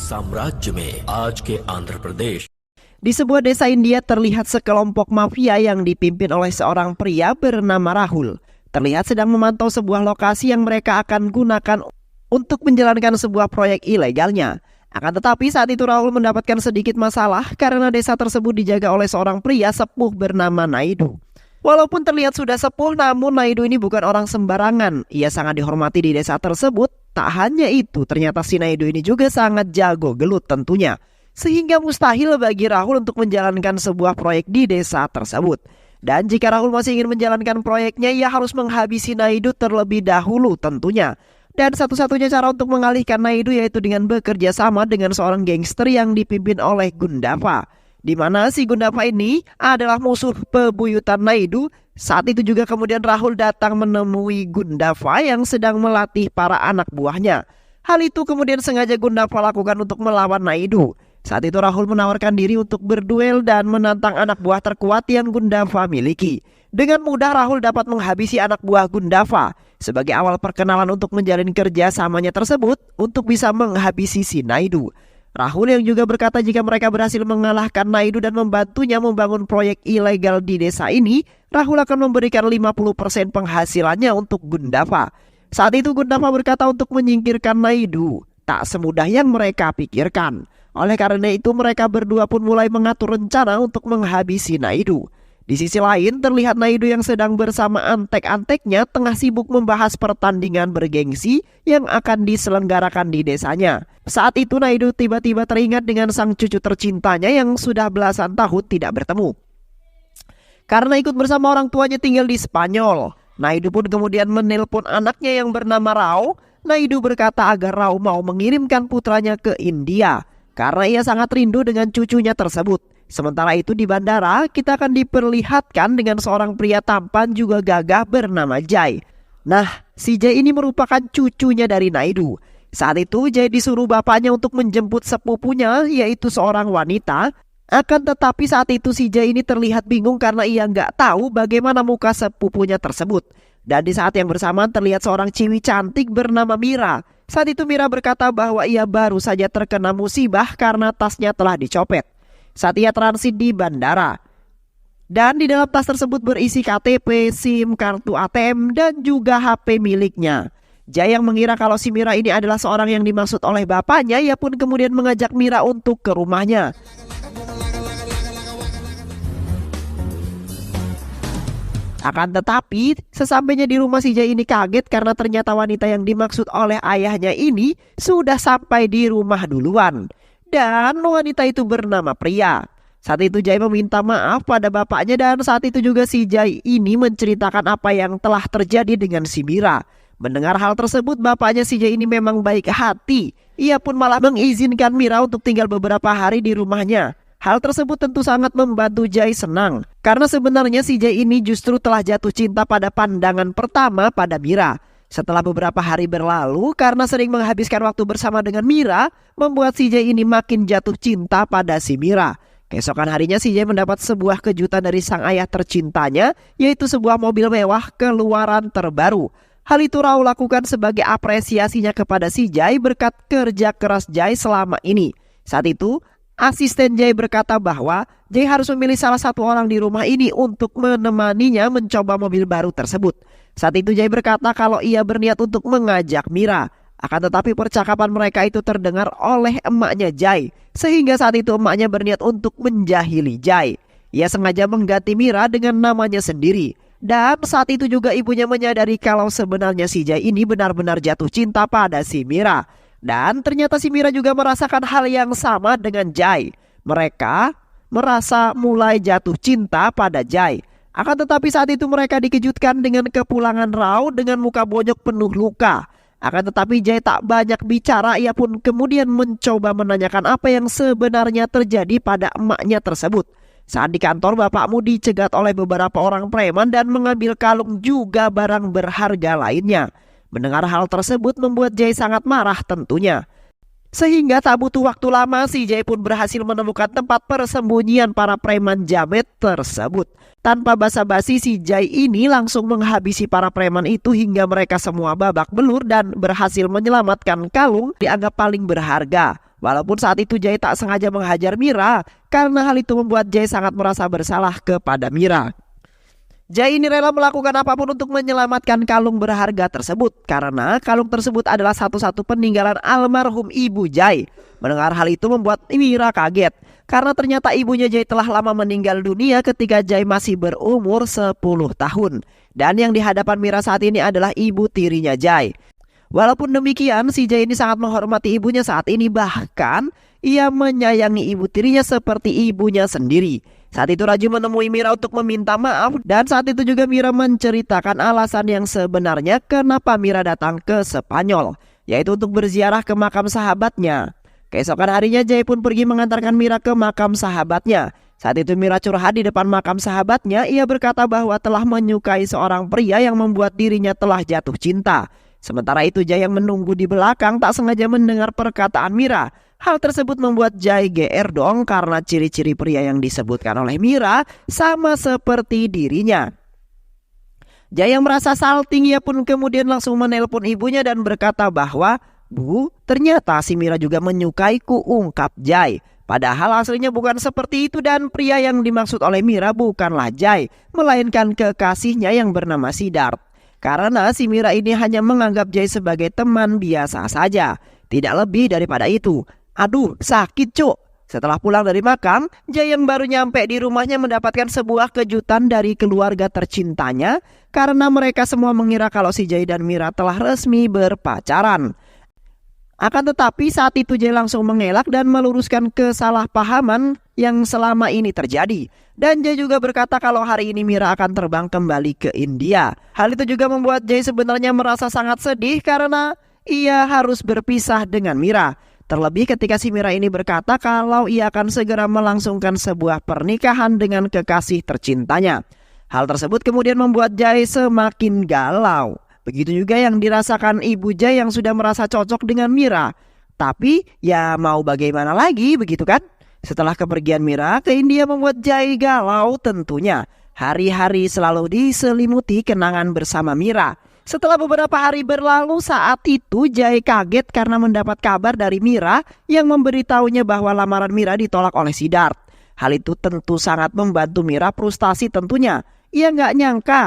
साम्राज्य में आज के आंध्र Pradesh. Di sebuah desa India terlihat sekelompok mafia yang dipimpin oleh seorang pria bernama Rahul. Terlihat sedang memantau sebuah lokasi yang mereka akan gunakan untuk menjalankan sebuah proyek ilegalnya. Akan tetapi saat itu Rahul mendapatkan sedikit masalah karena desa tersebut dijaga oleh seorang pria sepuh bernama Naidu. Walaupun terlihat sudah sepuh, namun Naidu ini bukan orang sembarangan. Ia sangat dihormati di desa tersebut. Tak hanya itu, ternyata si Naidu ini juga sangat jago gelut tentunya. Sehingga mustahil bagi Rahul untuk menjalankan sebuah proyek di desa tersebut. Dan jika Rahul masih ingin menjalankan proyeknya, ia harus menghabisi Naidu terlebih dahulu tentunya. Dan satu-satunya cara untuk mengalihkan Naidu yaitu dengan bekerja sama dengan seorang gangster yang dipimpin oleh Gundava. Di mana si Gundava ini adalah musuh bebuyutan Naidu. Saat itu juga kemudian Rahul datang menemui Gundava yang sedang melatih para anak buahnya. Hal itu kemudian sengaja Gundava lakukan untuk melawan Naidu. Saat itu Rahul menawarkan diri untuk berduel dan menantang anak buah terkuat yang Gundava miliki. Dengan mudah Rahul dapat menghabisi anak buah Gundava. Sebagai awal perkenalan untuk menjalin kerja samanya tersebut untuk bisa menghabisi si Naidu. Rahul yang juga berkata jika mereka berhasil mengalahkan Naidu dan membantunya membangun proyek ilegal di desa ini, Rahul akan memberikan 50% penghasilannya untuk Gundava. Saat itu Gundava berkata untuk menyingkirkan Naidu tak semudah yang mereka pikirkan. Oleh karena itu mereka berdua pun mulai mengatur rencana untuk menghabisi Naidu. Di sisi lain terlihat Naidu yang sedang bersama antek-anteknya tengah sibuk membahas pertandingan bergengsi yang akan diselenggarakan di desanya. Saat itu Naidu tiba-tiba teringat dengan sang cucu tercintanya yang sudah belasan tahun tidak bertemu. Karena ikut bersama orang tuanya tinggal di Spanyol, Naidu pun kemudian menelpon anaknya yang bernama Rao. Naidu berkata agar Rao mau mengirimkan putranya ke India karena ia sangat rindu dengan cucunya tersebut. Sementara itu di bandara kita akan diperlihatkan dengan seorang pria tampan juga gagah bernama Jai. Nah, si Jai ini merupakan cucunya dari Naidu. Saat itu Jai disuruh bapaknya untuk menjemput sepupunya yaitu seorang wanita. Akan tetapi saat itu si Jai ini terlihat bingung karena ia nggak tahu bagaimana muka sepupunya tersebut. Dan di saat yang bersamaan terlihat seorang ciwi cantik bernama Mira. Saat itu Mira berkata bahwa ia baru saja terkena musibah karena tasnya telah dicopet saat ia transit di bandara. Dan di dalam tas tersebut berisi KTP, SIM, kartu ATM, dan juga HP miliknya. Jai yang mengira kalau si Mira ini adalah seorang yang dimaksud oleh bapaknya, ia pun kemudian mengajak Mira untuk ke rumahnya. Akan tetapi, sesampainya di rumah si Jai ini kaget karena ternyata wanita yang dimaksud oleh ayahnya ini sudah sampai di rumah duluan. Dan wanita itu bernama Priya. Saat itu Jai meminta maaf pada bapaknya dan saat itu juga si Jai ini menceritakan apa yang telah terjadi dengan si Mira. Mendengar hal tersebut, bapaknya si Jai ini memang baik hati. Ia pun malah mengizinkan Mira untuk tinggal beberapa hari di rumahnya. Hal tersebut tentu sangat membantu Jai senang. Karena sebenarnya si Jai ini justru telah jatuh cinta pada pandangan pertama pada Mira. Setelah beberapa hari berlalu, karena sering menghabiskan waktu bersama dengan Mira, membuat si Jai ini makin jatuh cinta pada si Mira. Keesokan harinya si Jai mendapat sebuah kejutan dari sang ayah tercintanya, yaitu sebuah mobil mewah keluaran terbaru. Hal itu Rao lakukan sebagai apresiasinya kepada si Jai berkat kerja keras Jai selama ini. Saat itu, asisten Jai berkata bahwa Jai harus memilih salah satu orang di rumah ini untuk menemaninya mencoba mobil baru tersebut. Saat itu Jai berkata kalau ia berniat untuk mengajak Mira. Akan tetapi percakapan mereka itu terdengar oleh emaknya Jai. Sehingga saat itu emaknya berniat untuk menjahili Jai. Ia sengaja mengganti Mira dengan namanya sendiri. Dan saat itu juga ibunya menyadari kalau sebenarnya si Jai ini benar-benar jatuh cinta pada si Mira. Dan ternyata si Mira juga merasakan hal yang sama dengan Jai. Mereka merasa mulai jatuh cinta pada Jai. Akan tetapi saat itu mereka dikejutkan dengan kepulangan Rao dengan muka bonyok penuh luka. Akan tetapi Jai tak banyak bicara, ia pun kemudian mencoba menanyakan apa yang sebenarnya terjadi pada emaknya tersebut. Saat di kantor, bapakmu dicegat oleh beberapa orang preman dan mengambil kalung juga barang berharga lainnya. Mendengar hal tersebut membuat Jai sangat marah tentunya. Sehingga tak butuh waktu lama si Jai pun berhasil menemukan tempat persembunyian para preman jamet tersebut. Tanpa basa-basi si Jai ini langsung menghabisi para preman itu hingga mereka semua babak belur dan berhasil menyelamatkan kalung dianggap paling berharga. Walaupun saat itu Jai tak sengaja menghajar Mira, karena hal itu membuat Jai sangat merasa bersalah kepada Mira. Jai ini rela melakukan apapun untuk menyelamatkan kalung berharga tersebut, karena kalung tersebut adalah satu-satu peninggalan almarhum ibu Jai. Mendengar hal itu membuat Mira kaget, karena ternyata ibunya Jai telah lama meninggal dunia ketika Jai masih berumur 10 tahun. Dan yang di hadapan Mira saat ini adalah ibu tirinya Jai. Walaupun demikian, si Jai ini sangat menghormati ibunya saat ini, bahkan ia menyayangi ibu tirinya seperti ibunya sendiri. Saat itu Raju menemui Mira untuk meminta maaf, dan saat itu juga Mira menceritakan alasan yang sebenarnya kenapa Mira datang ke Spanyol, yaitu untuk berziarah ke makam sahabatnya. Keesokan harinya Jai pun pergi mengantarkan Mira ke makam sahabatnya. Saat itu Mira curhat di depan makam sahabatnya. Ia berkata bahwa telah menyukai seorang pria yang membuat dirinya telah jatuh cinta. Sementara itu Jai yang menunggu di belakang tak sengaja mendengar perkataan Mira. Hal tersebut membuat Jai GR dong, karena ciri-ciri pria yang disebutkan oleh Mira sama seperti dirinya. Jai yang merasa salting, ia pun kemudian langsung menelpon ibunya dan berkata bahwa, "Bu, ternyata si Mira juga menyukaiku," ungkap Jai. Padahal aslinya bukan seperti itu, dan pria yang dimaksud oleh Mira bukanlah Jai, melainkan kekasihnya yang bernama Siddharth. Karena si Mira ini hanya menganggap Jai sebagai teman biasa saja, tidak lebih daripada itu. Aduh, sakit cuk. Setelah pulang dari makam, Jai yang baru nyampe di rumahnya mendapatkan sebuah kejutan dari keluarga tercintanya, karena mereka semua mengira kalau si Jai dan Mira telah resmi berpacaran. Akan tetapi saat itu Jai langsung mengelak dan meluruskan kesalahpahaman yang selama ini terjadi. Dan Jai juga berkata kalau hari ini Mira akan terbang kembali ke India. Hal itu juga membuat Jai sebenarnya merasa sangat sedih karena ia harus berpisah dengan Mira. Terlebih ketika si Mira ini berkata kalau ia akan segera melangsungkan sebuah pernikahan dengan kekasih tercintanya. Hal tersebut kemudian membuat Jai semakin galau. Begitu juga yang dirasakan ibu Jai yang sudah merasa cocok dengan Mira. Tapi ya mau bagaimana lagi, begitu kan? Setelah kepergian Mira ke India membuat Jai galau tentunya. Hari-hari selalu diselimuti kenangan bersama Mira. Setelah beberapa hari berlalu, saat itu Jai kaget karena mendapat kabar dari Mira yang memberitahunya bahwa lamaran Mira ditolak oleh Siddharth. Hal itu tentu sangat membantu Mira frustasi tentunya. Ia nggak nyangka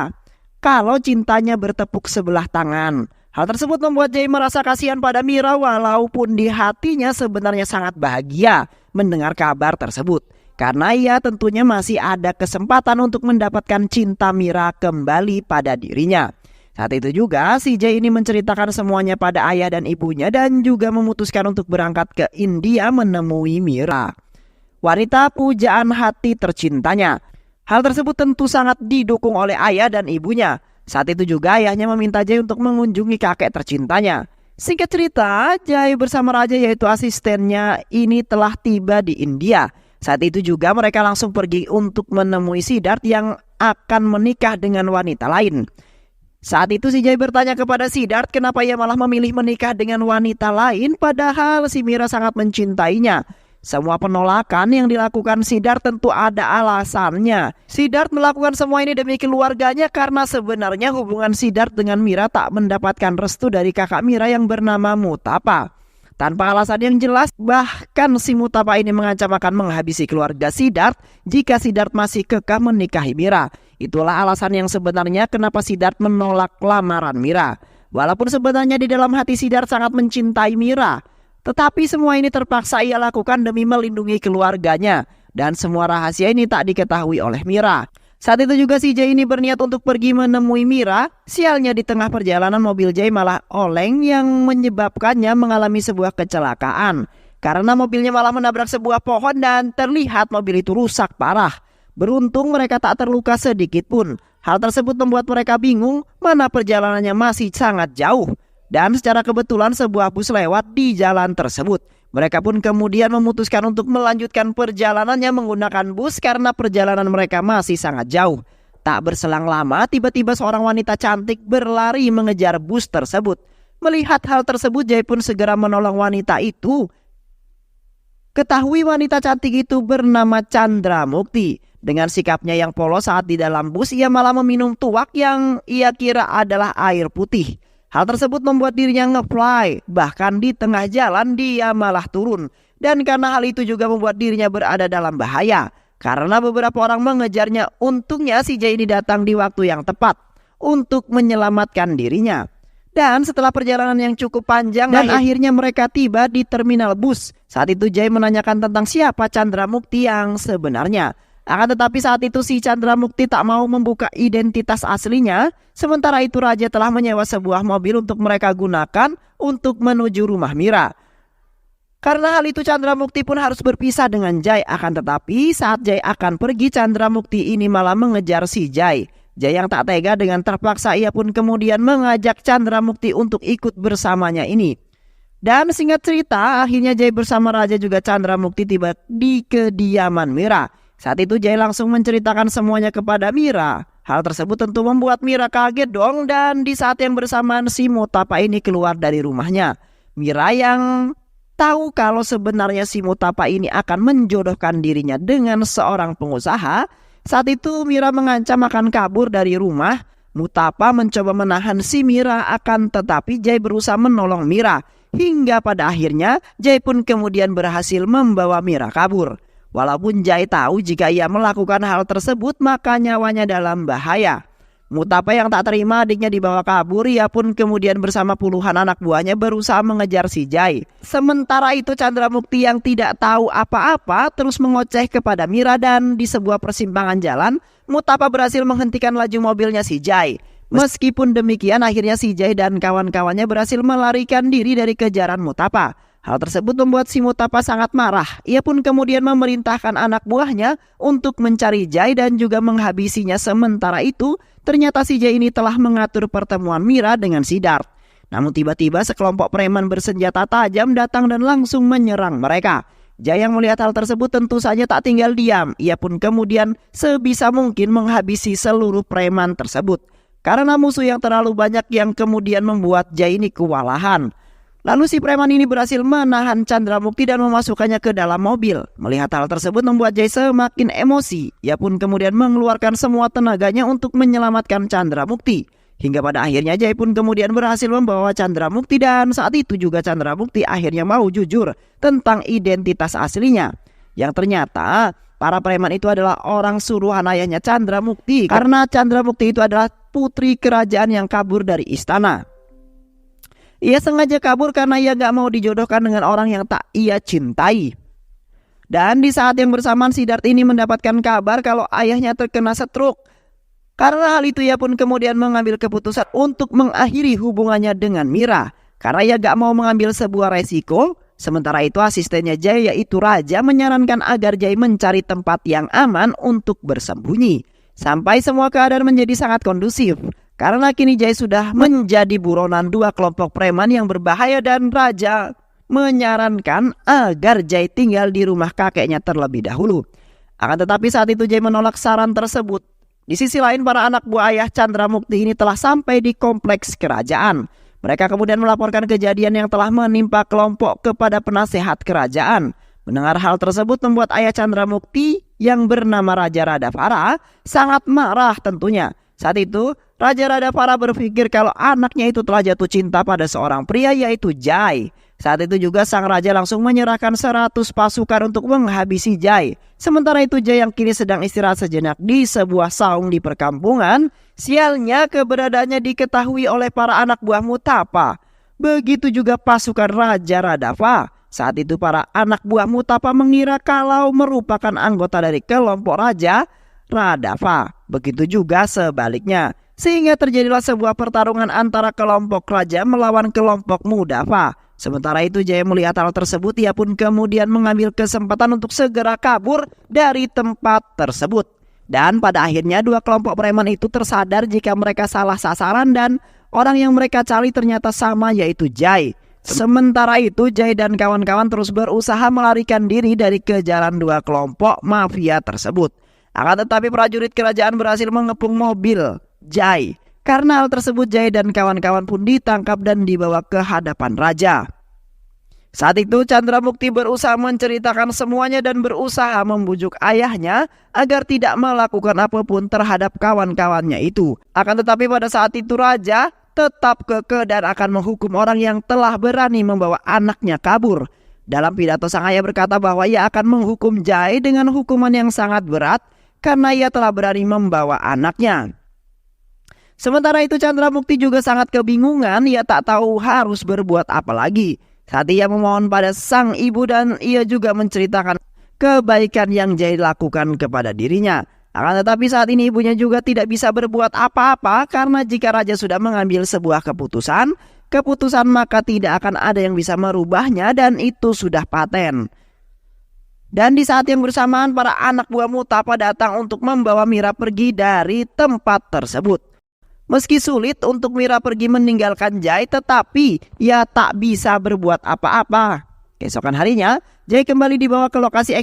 kalau cintanya bertepuk sebelah tangan. Hal tersebut membuat Jai merasa kasihan pada Mira, walaupun di hatinya sebenarnya sangat bahagia mendengar kabar tersebut. Karena ia tentunya masih ada kesempatan untuk mendapatkan cinta Mira kembali pada dirinya. Saat itu juga si Jai ini menceritakan semuanya pada ayah dan ibunya dan juga memutuskan untuk berangkat ke India menemui Mira, wanita pujaan hati tercintanya. Hal tersebut tentu sangat didukung oleh ayah dan ibunya. Saat itu juga ayahnya meminta Jai untuk mengunjungi kakek tercintanya. Singkat cerita, Jai bersama raja yaitu asistennya ini telah tiba di India. Saat itu juga mereka langsung pergi untuk menemui Siddharth yang akan menikah dengan wanita lain. Saat itu si Jai bertanya kepada Siddharth kenapa ia malah memilih menikah dengan wanita lain padahal si Mira sangat mencintainya. Semua penolakan yang dilakukan Siddharth tentu ada alasannya. Siddharth melakukan semua ini demi keluarganya karena sebenarnya hubungan Siddharth dengan Mira tak mendapatkan restu dari kakak Mira yang bernama Mutapa. Tanpa alasan yang jelas, bahkan si Mutapa ini mengancam akan menghabisi keluarga Siddharth jika Siddharth masih kekeh menikahi Mira. Itulah alasan yang sebenarnya kenapa Siddharth menolak lamaran Mira. Walaupun sebenarnya di dalam hati Siddharth sangat mencintai Mira, tetapi semua ini terpaksa ia lakukan demi melindungi keluarganya. Dan semua rahasia ini tak diketahui oleh Mira. Saat itu juga si Jai ini berniat untuk pergi menemui Mira. Sialnya di tengah perjalanan mobil Jai malah oleng yang menyebabkannya mengalami sebuah kecelakaan. Karena mobilnya malah menabrak sebuah pohon dan terlihat mobil itu rusak parah. Beruntung mereka tak terluka sedikit pun. Hal tersebut membuat mereka bingung mana perjalanannya masih sangat jauh. Dan secara kebetulan sebuah bus lewat di jalan tersebut. Mereka pun kemudian memutuskan untuk melanjutkan perjalanannya menggunakan bus karena perjalanan mereka masih sangat jauh. Tak berselang lama, tiba-tiba seorang wanita cantik berlari mengejar bus tersebut. Melihat hal tersebut, Jai pun segera menolong wanita itu. Ketahui wanita cantik itu bernama Chandra Mukti. Dengan sikapnya yang polos saat di dalam bus, ia malah meminum tuak yang ia kira adalah air putih. Hal tersebut membuat dirinya nge-fly, bahkan di tengah jalan dia malah turun. Dan karena hal itu juga membuat dirinya berada dalam bahaya, karena beberapa orang mengejarnya. Untungnya si Jay ini datang di waktu yang tepat untuk menyelamatkan dirinya. Dan setelah perjalanan yang cukup panjang dan akhirnya mereka tiba di terminal bus. Saat itu Jay menanyakan tentang siapa Chandra Mukti yang sebenarnya. Akan tetapi saat itu si Chandra Mukti tak mau membuka identitas aslinya. Sementara itu Raja telah menyewa sebuah mobil untuk mereka gunakan untuk menuju rumah Mira. Karena hal itu Chandra Mukti pun harus berpisah dengan Jay. Akan tetapi saat Jay akan pergi, Chandra Mukti ini malah mengejar si Jay. Jay yang tak tega dengan terpaksa ia pun kemudian mengajak Chandra Mukti untuk ikut bersamanya ini. Dan singkat cerita akhirnya Jay bersama Raja juga Chandra Mukti tiba di kediaman Mira. Saat itu Jay langsung menceritakan semuanya kepada Mira. Hal tersebut tentu membuat Mira kaget dong, dan di saat yang bersamaan si Mutapa ini keluar dari rumahnya. Mira yang tahu kalau sebenarnya si Mutapa ini akan menjodohkan dirinya dengan seorang pengusaha. Saat itu Mira mengancam akan kabur dari rumah. Mutapa mencoba menahan si Mira, akan tetapi Jay berusaha menolong Mira. Hingga pada akhirnya Jay pun kemudian berhasil membawa Mira kabur. Walaupun Jay tahu jika ia melakukan hal tersebut maka nyawanya dalam bahaya. Mutapa yang tak terima adiknya dibawa kabur, ia pun kemudian bersama puluhan anak buahnya berusaha mengejar si Jay. Sementara itu Chandra Mukti yang tidak tahu apa-apa terus mengoceh kepada Mira, dan di sebuah persimpangan jalan Mutapa berhasil menghentikan laju mobilnya si Jay. Meskipun demikian akhirnya si Jay dan kawan-kawannya berhasil melarikan diri dari kejaran Mutapa. Hal tersebut membuat si Mutapa sangat marah. Ia pun kemudian memerintahkan anak buahnya untuk mencari Jay dan juga menghabisinya. Sementara itu, ternyata si Jay ini telah mengatur pertemuan Mira dengan Siddharth. Namun tiba-tiba sekelompok preman bersenjata tajam datang dan langsung menyerang mereka. Jay yang melihat hal tersebut tentu saja tak tinggal diam. Ia pun kemudian sebisa mungkin menghabisi seluruh preman tersebut. Karena musuh yang terlalu banyak yang kemudian membuat Jay ini kewalahan. Lalu si preman ini berhasil menahan Chandra Mukti dan memasukkannya ke dalam mobil. Melihat hal tersebut membuat Jay semakin emosi. Ia pun kemudian mengeluarkan semua tenaganya untuk menyelamatkan Chandra Mukti. Hingga pada akhirnya Jay pun kemudian berhasil membawa Chandra Mukti, dan saat itu juga Chandra Mukti akhirnya mau jujur tentang identitas aslinya. Yang ternyata para preman itu adalah orang suruhan ayahnya Chandra Mukti. Karena Chandra Mukti itu adalah putri kerajaan yang kabur dari istana. Ia sengaja kabur karena ia gak mau dijodohkan dengan orang yang tak ia cintai. Dan di saat yang bersamaan Siddharth ini mendapatkan kabar kalau ayahnya terkena stroke. Karena hal itu ia pun kemudian mengambil keputusan untuk mengakhiri hubungannya dengan Mira. Karena ia gak mau mengambil sebuah resiko. Sementara itu asistennya Jay yaitu Raja menyarankan agar Jay mencari tempat yang aman untuk bersembunyi. Sampai semua keadaan menjadi sangat kondusif. Karena kini Jay sudah menjadi buronan dua kelompok preman yang berbahaya, dan Raja menyarankan agar Jay tinggal di rumah kakeknya terlebih dahulu. Akan tetapi saat itu Jay menolak saran tersebut. Di sisi lain para anak buah ayah Chandra Mukti ini telah sampai di kompleks kerajaan. Mereka kemudian melaporkan kejadian yang telah menimpa kelompok kepada penasehat kerajaan. Mendengar hal tersebut membuat ayah Chandra Mukti yang bernama Raja Radhavara sangat marah tentunya. Saat itu Raja Radhavara berpikir kalau anaknya itu telah jatuh cinta pada seorang pria yaitu Jay. Saat itu juga sang raja langsung menyerahkan 100 pasukan untuk menghabisi Jay. Sementara itu Jay yang kini sedang istirahat sejenak di sebuah saung di perkampungan. Sialnya keberadaannya diketahui oleh para anak buah Mutapa. Begitu juga pasukan Raja Radava. Saat itu para anak buah Mutapa mengira kalau merupakan anggota dari kelompok Raja Radava. Begitu juga sebaliknya. Sehingga terjadilah sebuah pertarungan antara kelompok raja melawan kelompok Mudava. Sementara itu Jay melihat hal tersebut, ia pun kemudian mengambil kesempatan untuk segera kabur dari tempat tersebut. Dan pada akhirnya dua kelompok preman itu tersadar jika mereka salah sasaran dan orang yang mereka cari ternyata sama, yaitu Jay. Sementara itu Jay dan kawan-kawan terus berusaha melarikan diri dari kejaran dua kelompok mafia tersebut. Akan tetapi prajurit kerajaan berhasil mengepung mobil Jay. Karena hal tersebut Jay dan kawan-kawan pun ditangkap dan dibawa ke hadapan raja. Saat itu Chandra Mukti berusaha menceritakan semuanya dan berusaha membujuk ayahnya agar tidak melakukan apapun terhadap kawan-kawannya itu. Akan tetapi pada saat itu raja tetap kekeh dan akan menghukum orang yang telah berani membawa anaknya kabur. Dalam pidato sang ayah berkata bahwa ia akan menghukum Jai dengan hukuman yang sangat berat karena ia telah berani membawa anaknya. Sementara itu Chandra Mukti juga sangat kebingungan, ia tak tahu harus berbuat apa lagi. Saat ia memohon pada sang ibu dan ia juga menceritakan kebaikan yang Jai lakukan kepada dirinya. Akan tetapi saat ini ibunya juga tidak bisa berbuat apa-apa karena jika raja sudah mengambil sebuah keputusan maka tidak akan ada yang bisa merubahnya dan itu sudah paten. Dan di saat yang bersamaan para anak buah Mutapa datang untuk membawa Mira pergi dari tempat tersebut. Meski sulit untuk Mira pergi meninggalkan Jai, tetapi ia tak bisa berbuat apa-apa. Keesokan harinya, Jai kembali dibawa ke lokasi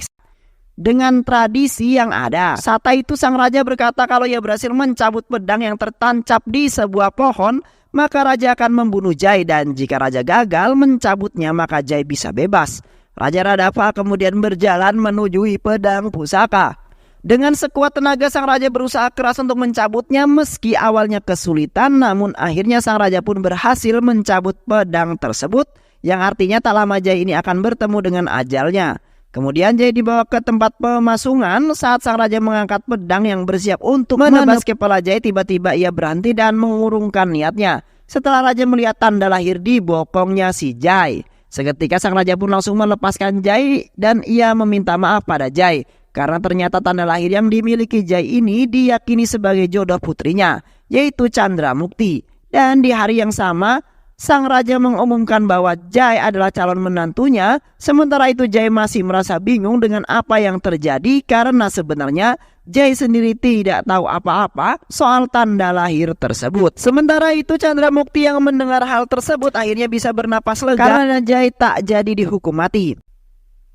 dengan tradisi yang ada. Saat itu sang raja berkata kalau ia berhasil mencabut pedang yang tertancap di sebuah pohon, maka raja akan membunuh Jai, dan jika raja gagal mencabutnya maka Jai bisa bebas. Raja Radava kemudian berjalan menuju pedang pusaka. Dengan sekuat tenaga sang raja berusaha keras untuk mencabutnya, meski awalnya kesulitan, namun akhirnya sang raja pun berhasil mencabut pedang tersebut, yang artinya tak lama Jai ini akan bertemu dengan ajalnya. Kemudian Jai dibawa ke tempat pemasungan. Saat sang raja mengangkat pedang yang bersiap untuk menebas kepala Jai, tiba-tiba ia berhenti dan mengurungkan niatnya. Setelah raja melihat tanda lahir di bokongnya si Jai, seketika sang raja pun langsung melepaskan Jai dan ia meminta maaf pada Jai. Karena ternyata tanda lahir yang dimiliki Jai ini diyakini sebagai jodoh putrinya, yaitu Chandra Mukti. Dan di hari yang sama, sang raja mengumumkan bahwa Jai adalah calon menantunya. Sementara itu Jai masih merasa bingung dengan apa yang terjadi karena sebenarnya Jai sendiri tidak tahu apa-apa soal tanda lahir tersebut. Sementara itu Chandra Mukti yang mendengar hal tersebut akhirnya bisa bernapas lega karena Jai tak jadi dihukum mati.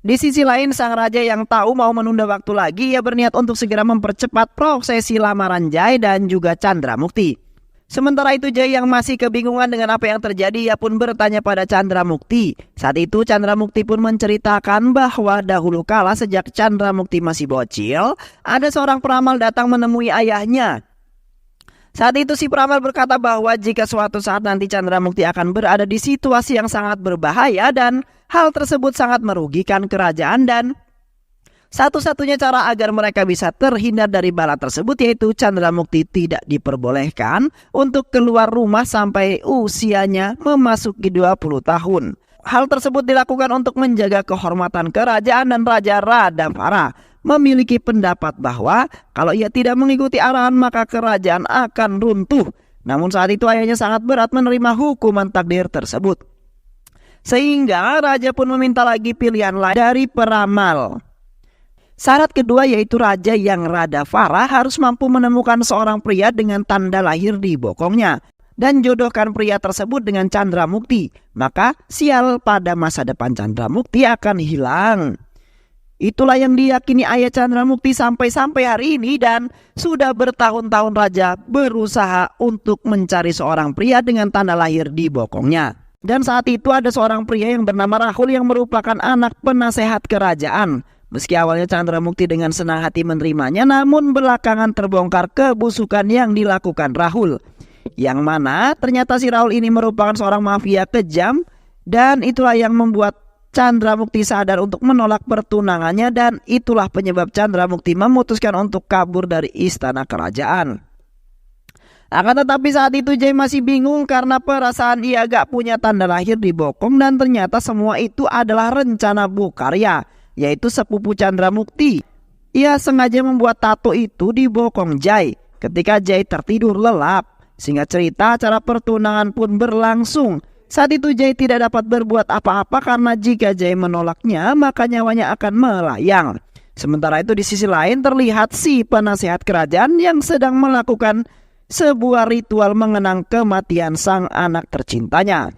Di sisi lain sang raja yang tahu mau menunda waktu lagi, ia berniat untuk segera mempercepat prosesi lamaran Jai dan juga Chandra Mukti. Sementara itu Jai yang masih kebingungan dengan apa yang terjadi, ia pun bertanya pada Chandra Mukti. Saat itu Chandra Mukti pun menceritakan bahwa dahulu kala sejak Chandra Mukti masih bocil, ada seorang peramal datang menemui ayahnya. Saat itu si peramal berkata bahwa jika suatu saat nanti Chandra Mukti akan berada di situasi yang sangat berbahaya dan hal tersebut sangat merugikan kerajaan, dan satu-satunya cara agar mereka bisa terhindar dari bala tersebut yaitu Chandra Mukti tidak diperbolehkan untuk keluar rumah sampai usianya memasuki 20 tahun. Hal tersebut dilakukan untuk menjaga kehormatan kerajaan, dan Raja Radavara memiliki pendapat bahwa kalau ia tidak mengikuti arahan maka kerajaan akan runtuh. Namun saat itu ayahnya sangat berat menerima hukuman takdir tersebut, sehingga raja pun meminta lagi pilihan lain dari peramal. Syarat kedua yaitu raja yang Radavara harus mampu menemukan seorang pria dengan tanda lahir di bokongnya dan jodohkan pria tersebut dengan Chandra Mukti, maka sial pada masa depan Chandra Mukti akan hilang. Itulah yang diyakini ayah Chandra Mukti sampai hari ini, dan sudah bertahun-tahun raja berusaha untuk mencari seorang pria dengan tanda lahir di bokongnya. Dan saat itu ada seorang pria yang bernama Rahul yang merupakan anak penasehat kerajaan. Meski awalnya Chandra Mukti dengan senang hati menerimanya, namun belakangan terbongkar kebusukan yang dilakukan Rahul. Yang mana ternyata si Rahul ini merupakan seorang mafia kejam, dan itulah yang membuat Chandra Mukti sadar untuk menolak pertunangannya, dan itulah penyebab Chandra Mukti memutuskan untuk kabur dari istana kerajaan. Akan tetapi saat itu Jai masih bingung karena perasaan ia gak punya tanda lahir di bokong, dan ternyata semua itu adalah rencana Bukarya, yaitu sepupu Chandra Mukti. Ia sengaja membuat tato itu di bokong Jai ketika Jai tertidur lelap, sehingga cerita acara pertunangan pun berlangsung. Saat itu Jai tidak dapat berbuat apa-apa karena jika Jai menolaknya maka nyawanya akan melayang. Sementara itu di sisi lain terlihat si penasehat kerajaan yang sedang melakukan sebuah ritual mengenang kematian sang anak tercintanya.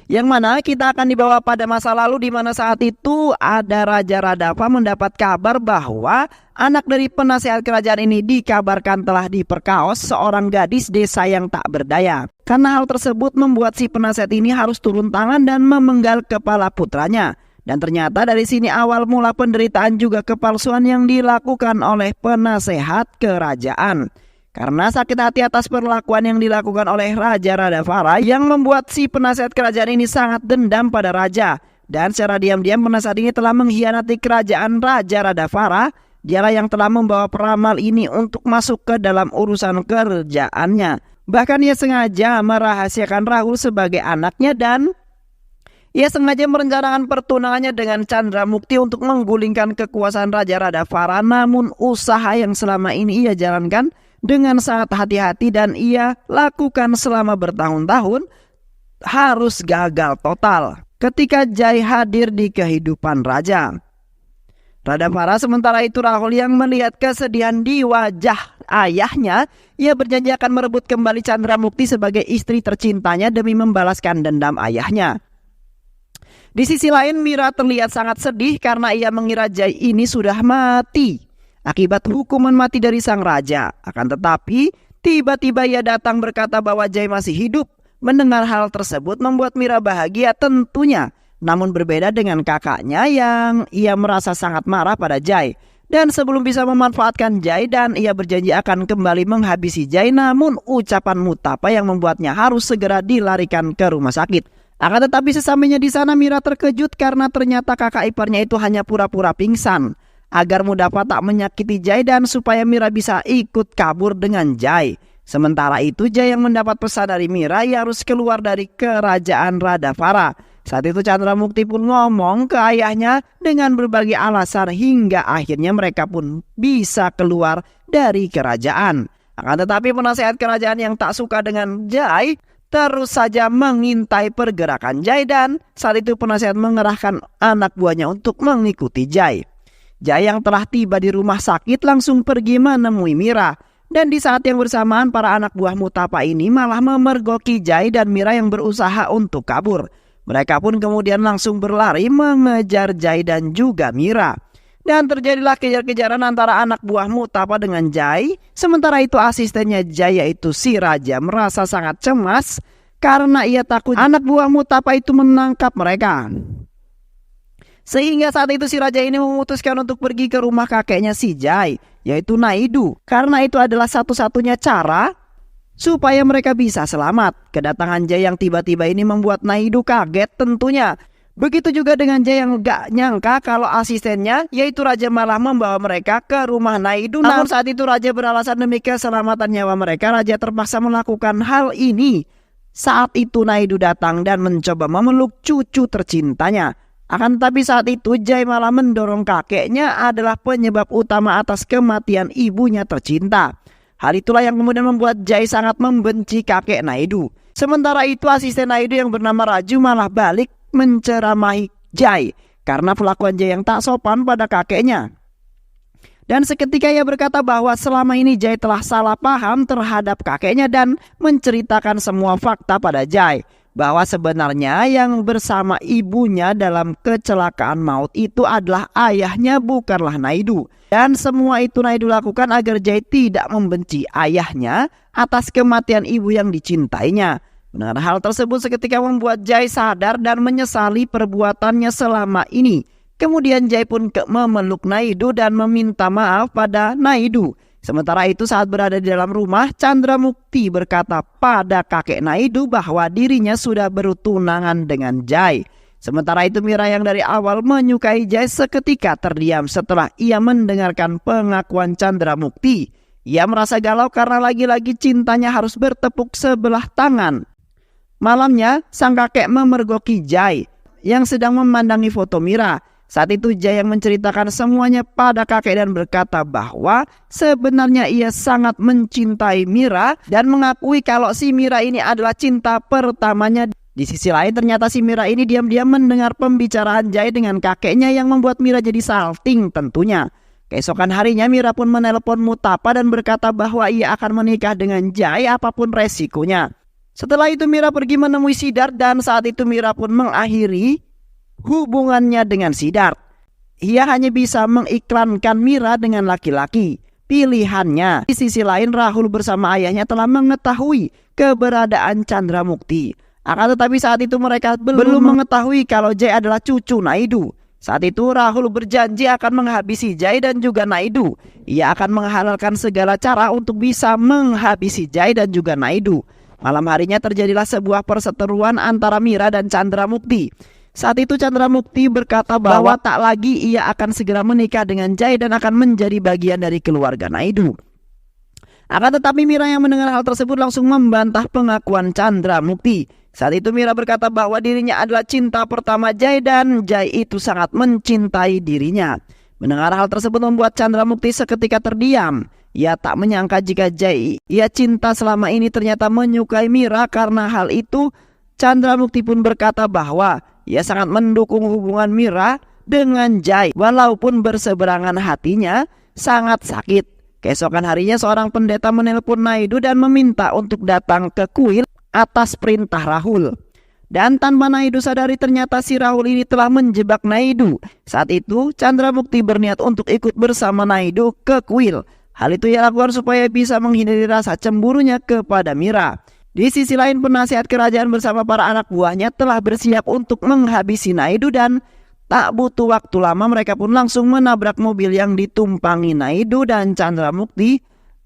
Yang mana kita akan dibawa pada masa lalu, di mana saat itu ada Raja Radava mendapat kabar bahwa anak dari penasehat kerajaan ini dikabarkan telah diperkaos seorang gadis desa yang tak berdaya. Karena hal tersebut membuat si penasehat ini harus turun tangan dan memenggal kepala putranya. Dan ternyata dari sini awal mula penderitaan juga kepalsuan yang dilakukan oleh penasehat kerajaan. Karena sakit hati atas perlakuan yang dilakukan oleh Raja Radhavara yang membuat si penasihat kerajaan ini sangat dendam pada raja. Dan secara diam-diam penasihat ini telah mengkhianati kerajaan Raja Radhavara. Dialah yang telah membawa peramal ini untuk masuk ke dalam urusan kerjaannya. Bahkan ia sengaja merahasiakan Rahul sebagai anaknya dan ia sengaja merencanakan pertunangannya dengan Chandramukti untuk menggulingkan kekuasaan Raja Radhavara. Namun usaha yang selama ini ia jalankan dengan sangat hati-hati dan ia lakukan selama bertahun-tahun harus gagal total ketika Jai hadir di kehidupan raja. Radhavara sementara itu Rahul yang melihat kesedihan di wajah ayahnya, ia berjanji akan merebut kembali Chandramukti sebagai istri tercintanya demi membalaskan dendam ayahnya. Di sisi lain Mira terlihat sangat sedih karena ia mengira Jai ini sudah mati akibat hukuman mati dari sang raja. Akan tetapi tiba-tiba ia datang berkata bahwa Jai masih hidup. Mendengar hal tersebut membuat Mira bahagia tentunya. Namun berbeda dengan kakaknya yang ia merasa sangat marah pada Jai. Dan sebelum bisa memanfaatkan Jai dan ia berjanji akan kembali menghabisi Jai, namun ucapan Mutapa yang membuatnya harus segera dilarikan ke rumah sakit. Akan tetapi sesampainya di sana Mira terkejut karena ternyata kakak iparnya itu hanya pura-pura pingsan. Agar Mutapa tak menyakiti Jai dan supaya Mira bisa ikut kabur dengan Jai. Sementara itu Jai yang mendapat pesan dari Mira ia harus keluar dari kerajaan Radhavara. Saat itu Chandramukti pun ngomong ke ayahnya dengan berbagai alasan hingga akhirnya mereka pun bisa keluar dari kerajaan. Akan tetapi penasehat kerajaan yang tak suka dengan Jai terus saja mengintai pergerakan Jai dan saat itu penasehat mengerahkan anak buahnya untuk mengikuti Jai. Jai yang telah tiba di rumah sakit langsung pergi menemui Mira. Dan di saat yang bersamaan para anak buah Mutapa ini malah memergoki Jai dan Mira yang berusaha untuk kabur. Mereka pun kemudian langsung berlari mengejar Jai dan juga Mira. Dan terjadilah kejar-kejaran antara anak buah Mutapa dengan Jai. Sementara itu asistennya Jai yaitu si raja merasa sangat cemas karena ia takut anak buah Mutapa itu menangkap mereka. Sehingga saat itu si raja ini memutuskan untuk pergi ke rumah kakeknya si Jai, yaitu Naidu. Karena itu adalah satu-satunya cara supaya mereka bisa selamat. Kedatangan Jai yang tiba-tiba ini membuat Naidu kaget tentunya. Begitu juga dengan Jai yang gak nyangka kalau asistennya yaitu raja malah membawa mereka ke rumah Naidu. Namun saat itu raja beralasan demi keselamatan nyawa mereka, raja terpaksa melakukan hal ini. Saat itu Naidu datang dan mencoba memeluk cucu tercintanya. Akan tetapi saat itu Jai malah mendorong kakeknya adalah penyebab utama atas kematian ibunya tercinta. Hal itulah yang kemudian membuat Jai sangat membenci kakek Naidu. Sementara itu asisten Naidu yang bernama Raju malah balik menceramahi Jai karena perlakuan Jai yang tak sopan pada kakeknya. Dan seketika ia berkata bahwa selama ini Jai telah salah paham terhadap kakeknya dan menceritakan semua fakta pada Jai. Bahwa sebenarnya yang bersama ibunya dalam kecelakaan maut itu adalah ayahnya bukanlah Naidu. Dan semua itu Naidu lakukan agar Jai tidak membenci ayahnya atas kematian ibu yang dicintainya. Mendengar hal tersebut seketika membuat Jai sadar dan menyesali perbuatannya selama ini. Kemudian Jai pun memeluk Naidu dan meminta maaf pada Naidu. Sementara itu saat berada di dalam rumah, Chandramukti berkata pada kakek Naidu bahwa dirinya sudah bertunangan dengan Jai. Sementara itu Mira yang dari awal menyukai Jai seketika terdiam setelah ia mendengarkan pengakuan Chandramukti. Ia merasa galau karena lagi-lagi cintanya harus bertepuk sebelah tangan. Malamnya sang kakek memergoki Jai yang sedang memandangi foto Mira. Saat itu Jai yang menceritakan semuanya pada kakek dan berkata bahwa sebenarnya ia sangat mencintai Mira dan mengakui kalau si Mira ini adalah cinta pertamanya. Di sisi lain ternyata si Mira ini diam-diam mendengar pembicaraan Jai dengan kakeknya yang membuat Mira jadi salting tentunya. Keesokan harinya Mira pun menelpon Mutapa dan berkata bahwa ia akan menikah dengan Jai apapun resikonya. Setelah itu Mira pergi menemui Siddharth dan saat itu Mira pun mengakhiri hubungannya dengan Siddharth. Ia hanya bisa mengiklankan Mira dengan laki-laki pilihannya. Di sisi lain Rahul bersama ayahnya telah mengetahui keberadaan Chandramukti. Akan tetapi saat itu mereka belum mengetahui kalau Jai adalah cucu Naidu. Saat itu Rahul berjanji akan menghabisi Jai dan juga Naidu. Ia akan menghalalkan segala cara untuk bisa menghabisi Jai dan juga Naidu. Malam harinya terjadilah sebuah perseteruan antara Mira dan Chandramukti. Saat itu Chandramukti berkata bahwa tak lagi ia akan segera menikah dengan Jai dan akan menjadi bagian dari keluarga Naidu. Akan tetapi Mira yang mendengar hal tersebut langsung membantah pengakuan Chandramukti. Saat itu Mira berkata bahwa dirinya adalah cinta pertama Jai dan Jai itu sangat mencintai dirinya. Mendengar hal tersebut membuat Chandramukti seketika terdiam. Ia tak menyangka jika Jai ia cinta selama ini ternyata menyukai Mira. Karena hal itu Chandramukti pun berkata bahwa ia sangat mendukung hubungan Mira dengan Jai walaupun berseberangan hatinya sangat sakit. Keesokan harinya seorang pendeta menelpon Naidu dan meminta untuk datang ke kuil atas perintah Rahul. Dan tanpa Naidu sadari ternyata si Rahul ini telah menjebak Naidu. Saat itu Chandramukti berniat untuk ikut bersama Naidu ke kuil. Hal itu ia lakukan supaya bisa menghindari rasa cemburunya kepada Mira. Di sisi lain penasihat kerajaan bersama para anak buahnya telah bersiap untuk menghabisi Naidu dan tak butuh waktu lama mereka pun langsung menabrak mobil yang ditumpangi Naidu dan Chandramukti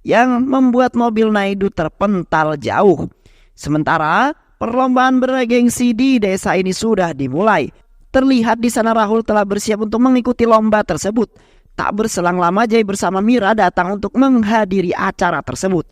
yang membuat mobil Naidu terpental jauh. Sementara perlombaan bergengsi di desa ini sudah dimulai. Terlihat di sana Rahul telah bersiap untuk mengikuti lomba tersebut. Tak berselang lama Jai bersama Mira datang untuk menghadiri acara tersebut.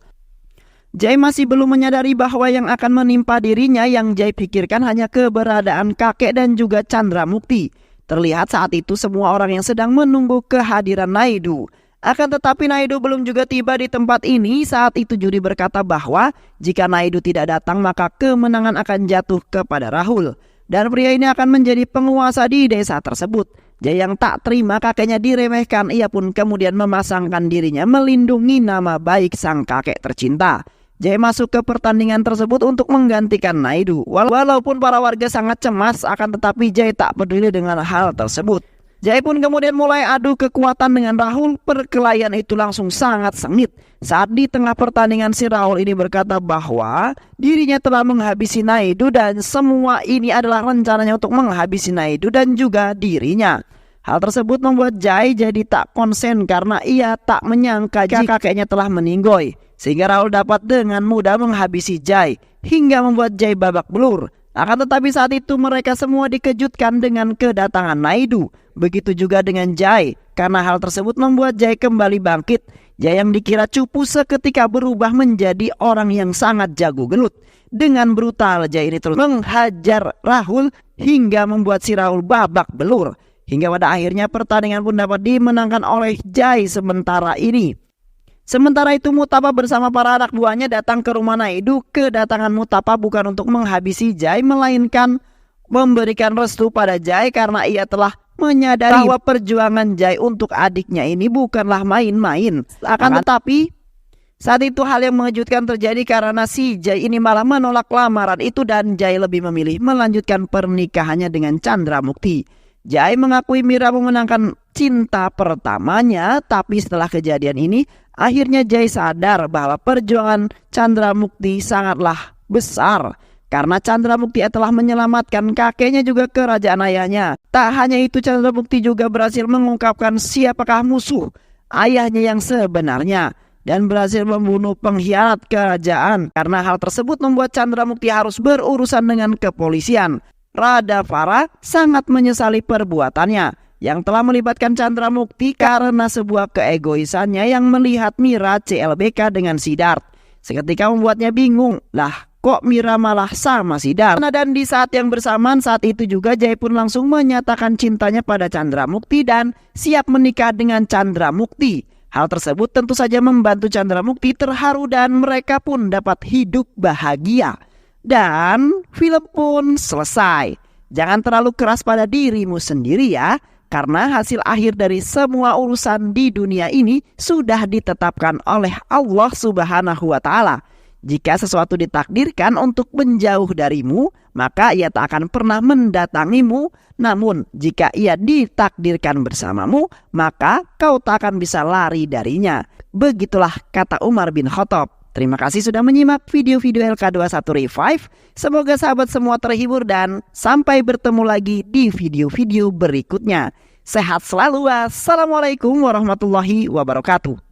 Jai masih belum menyadari bahwa yang akan menimpa dirinya. Yang Jai pikirkan hanya keberadaan kakek dan juga Chandramukti. Terlihat saat itu semua orang yang sedang menunggu kehadiran Naidu. Akan tetapi Naidu belum juga tiba di tempat ini. Saat itu juri berkata bahwa jika Naidu tidak datang maka kemenangan akan jatuh kepada Rahul. Dan pria ini akan menjadi penguasa di desa tersebut. Jai yang tak terima kakeknya diremehkan, ia pun kemudian memasangkan dirinya melindungi nama baik sang kakek tercinta. Jai masuk ke pertandingan tersebut untuk menggantikan Naidu. Walaupun para warga sangat cemas, akan tetapi Jai tak peduli dengan hal tersebut. Jai pun kemudian mulai adu kekuatan dengan Rahul. Perkelahian itu langsung sangat sengit. Saat di tengah pertandingan si Rahul ini berkata bahwa dirinya telah menghabisi Naidu dan semua ini adalah rencananya untuk menghabisi Naidu dan juga dirinya. Hal tersebut membuat Jai jadi tak konsen karena ia tak menyangka jika kakeknya telah meninggoy. Sehingga Rahul dapat dengan mudah menghabisi Jai hingga membuat Jai babak belur. Akan tetapi saat itu mereka semua dikejutkan dengan kedatangan Naidu. Begitu juga dengan Jai. Karena hal tersebut membuat Jai kembali bangkit. Jai yang dikira cupu seketika berubah menjadi orang yang sangat jago gelut. Dengan brutal Jai ini terus menghajar Rahul hingga membuat si Rahul babak belur. Hingga pada akhirnya pertandingan pun dapat dimenangkan oleh Jai sementara ini. Sementara itu Mutapa bersama para anak buahnya datang ke rumah Naidu. Kedatangan Mutapa bukan untuk menghabisi Jai, melainkan memberikan restu pada Jai karena ia telah menyadari bahwa perjuangan Jai untuk adiknya ini bukanlah main-main. Akan tetapi saat itu hal yang mengejutkan terjadi karena si Jai ini malah menolak lamaran itu dan Jai lebih memilih melanjutkan pernikahannya dengan Chandramukti. Jai mengakui Mira memenangkan cinta pertamanya, tapi setelah kejadian ini akhirnya Jai sadar bahwa perjuangan Chandramukti sangatlah besar. Karena Chandramukti telah menyelamatkan kakeknya juga kerajaan ayahnya. Tak hanya itu, Chandramukti juga berhasil mengungkapkan siapakah musuh ayahnya yang sebenarnya dan berhasil membunuh pengkhianat kerajaan. Karena hal tersebut membuat Chandramukti harus berurusan dengan kepolisian. Radhavara sangat menyesali perbuatannya yang telah melibatkan Chandramukti karena sebuah keegoisannya yang melihat Mira CLBK dengan Siddharth. Seketika membuatnya bingung, lah kok Mira malah sama Siddharth? Dan di saat yang bersamaan saat itu juga Jai pun langsung menyatakan cintanya pada Chandramukti dan siap menikah dengan Chandramukti. Hal tersebut tentu saja membantu Chandramukti terharu dan mereka pun dapat hidup bahagia. Dan film pun selesai. Jangan terlalu keras pada dirimu sendiri ya, karena hasil akhir dari semua urusan di dunia ini sudah ditetapkan oleh Allah Subhanahu wa Ta'ala. Jika sesuatu ditakdirkan untuk menjauh darimu, maka ia tak akan pernah mendatangimu. Namun jika ia ditakdirkan bersamamu, maka kau tak akan bisa lari darinya. Begitulah kata Umar bin Khattab. Terima kasih sudah menyimak video-video LK21 Revive. Semoga sahabat semua terhibur dan sampai bertemu lagi di video-video berikutnya. Sehat selalu. Wassalamualaikum warahmatullahi wabarakatuh.